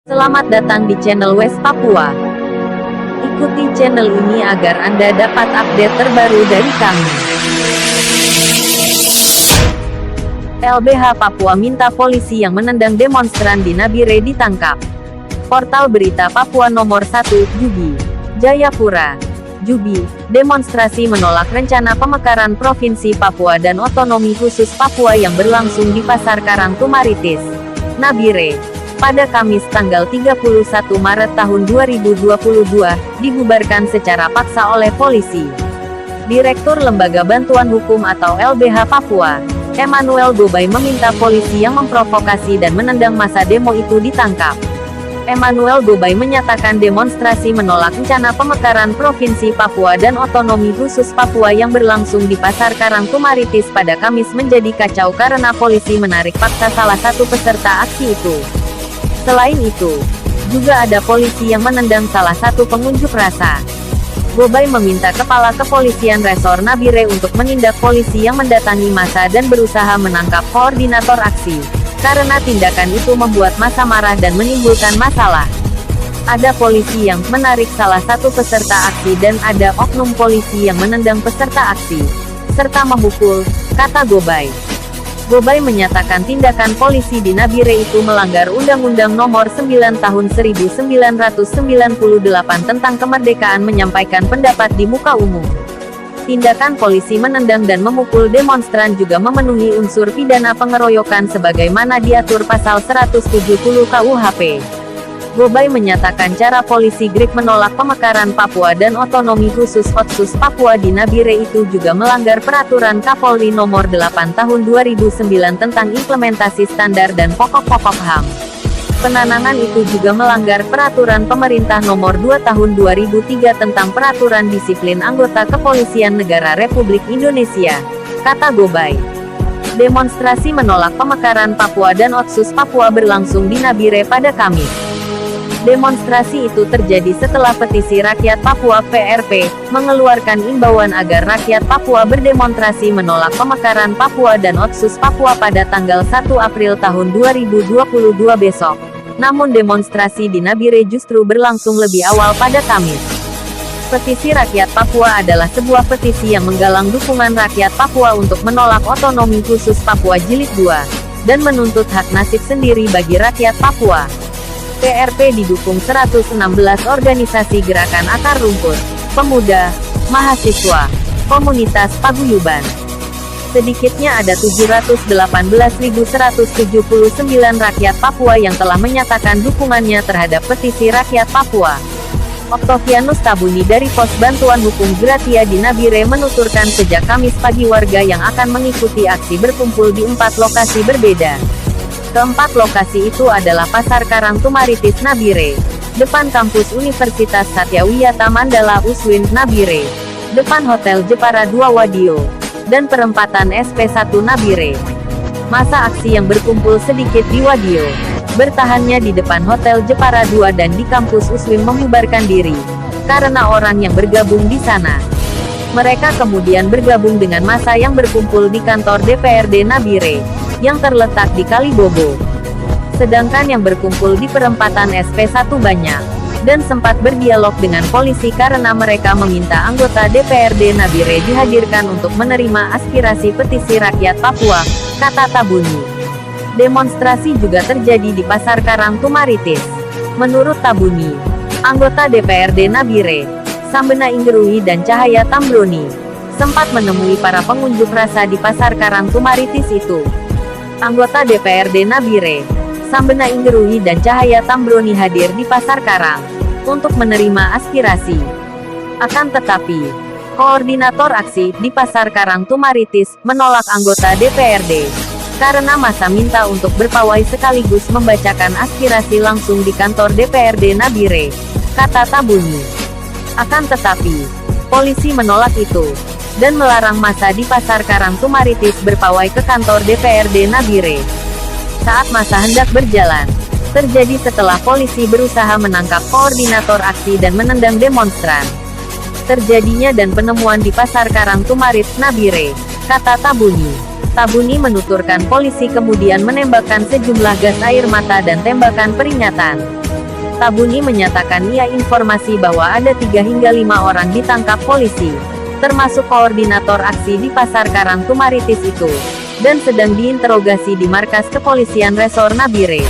Selamat datang di channel West Papua. Ikuti channel ini agar Anda dapat update terbaru dari kami. LBH Papua minta polisi yang menendang demonstran di Nabire ditangkap. Portal berita Papua nomor 1, Jubi, Jayapura. Jubi, demonstrasi menolak rencana pemekaran Provinsi Papua dan otonomi khusus Papua yang berlangsung di Pasar Karang Tumaritis, Nabire. Pada Kamis tanggal 31 Maret tahun 2022, dibubarkan secara paksa oleh polisi. Direktur Lembaga Bantuan Hukum atau LBH Papua, Emmanuel Gobay meminta polisi yang memprovokasi dan menendang massa demo itu ditangkap. Emmanuel Gobay menyatakan demonstrasi menolak rencana pemekaran Provinsi Papua dan otonomi khusus Papua yang berlangsung di Pasar Karang Tumaritis pada Kamis menjadi kacau karena polisi menarik paksa salah satu peserta aksi itu. Selain itu, juga ada polisi yang menendang salah satu pengunjuk rasa. Gobay meminta Kepala Kepolisian Resor Nabire untuk menindak polisi yang mendatangi massa dan berusaha menangkap koordinator aksi, karena tindakan itu membuat massa marah dan menimbulkan masalah. Ada polisi yang menarik salah satu peserta aksi dan ada oknum polisi yang menendang peserta aksi, serta memukul, kata Gobay. Gobay menyatakan tindakan polisi di Nabire itu melanggar Undang-Undang Nomor 9 Tahun 1998 tentang kemerdekaan menyampaikan pendapat di muka umum. Tindakan polisi menendang dan memukul demonstran juga memenuhi unsur pidana pengeroyokan sebagaimana diatur pasal 170 KUHP. Gobay menyatakan cara polisi Grik menolak pemekaran Papua dan otonomi khusus Otsus Papua di Nabire itu juga melanggar Peraturan Kapolri Nomor 8 Tahun 2009 tentang implementasi standar dan pokok-pokok HAM. Penanangan itu juga melanggar Peraturan Pemerintah Nomor 2 Tahun 2003 tentang Peraturan Disiplin Anggota Kepolisian Negara Republik Indonesia, kata Gobay. Demonstrasi menolak pemekaran Papua dan Otsus Papua berlangsung di Nabire pada Kamis. Demonstrasi itu terjadi setelah petisi rakyat Papua (PRP) mengeluarkan imbauan agar rakyat Papua berdemonstrasi menolak pemekaran Papua dan Otsus Papua pada tanggal 1 April tahun 2022 besok. Namun demonstrasi di Nabire justru berlangsung lebih awal pada Kamis. Petisi rakyat Papua adalah sebuah petisi yang menggalang dukungan rakyat Papua untuk menolak otonomi khusus Papua Jilid 2, dan menuntut hak nasib sendiri bagi rakyat Papua. PRP didukung 116 organisasi gerakan akar rumput, pemuda, mahasiswa, komunitas paguyuban. Sedikitnya ada 718.179 rakyat Papua yang telah menyatakan dukungannya terhadap petisi rakyat Papua. Oktavianus Tabuni dari Pos Bantuan Hukum Gratia di Nabire menuturkan sejak Kamis pagi warga yang akan mengikuti aksi berkumpul di 4 lokasi berbeda. Keempat lokasi itu adalah Pasar Karang Tumaritis Nabire, depan kampus Universitas Satyawiyata Mandala USWIN Nabire, depan Hotel Jepara 2 Wadio, dan perempatan SP1 Nabire. Masa aksi yang berkumpul sedikit di Wadio, bertahannya di depan Hotel Jepara 2 dan di kampus USWIN membubarkan diri, karena orang yang bergabung di sana. Mereka kemudian bergabung dengan massa yang berkumpul di kantor DPRD Nabire, yang terletak di Kalibobo. Sedangkan yang berkumpul di perempatan SP1 banyak, dan sempat berdialog dengan polisi karena mereka meminta anggota DPRD Nabire dihadirkan untuk menerima aspirasi petisi rakyat Papua, kata Tabuni. Demonstrasi juga terjadi di Pasar Karang Tumaritis. Menurut Tabuni, anggota DPRD Nabire, Sambena Inggeruhi dan Cahaya Tambroni, sempat menemui para pengunjuk rasa di Pasar Karang Tumaritis itu. Anggota DPRD Nabire, Sambena Inggeruhi dan Cahaya Tambroni hadir di Pasar Karang untuk menerima aspirasi. Akan tetapi, koordinator aksi di Pasar Karang Tumaritis menolak anggota DPRD karena massa minta untuk berpawai sekaligus membacakan aspirasi langsung di kantor DPRD Nabire, kata Tabuni. Akan tetapi, polisi menolak itu dan melarang massa di Pasar Karang Tumaritis berpawai ke kantor DPRD Nabire. Saat massa hendak berjalan, terjadi setelah polisi berusaha menangkap koordinator aksi dan menendang demonstran. Terjadinya dan penemuan di Pasar Karang Tumaritis Nabire, kata Tabuni. Tabuni menuturkan polisi kemudian menembakkan sejumlah gas air mata dan tembakan peringatan. Tabuni menyatakan ia informasi bahwa ada 3 hingga 5 orang ditangkap polisi, termasuk koordinator aksi di Pasar Karang Tumaritis itu, dan sedang diinterogasi di markas kepolisian Resor Nabire.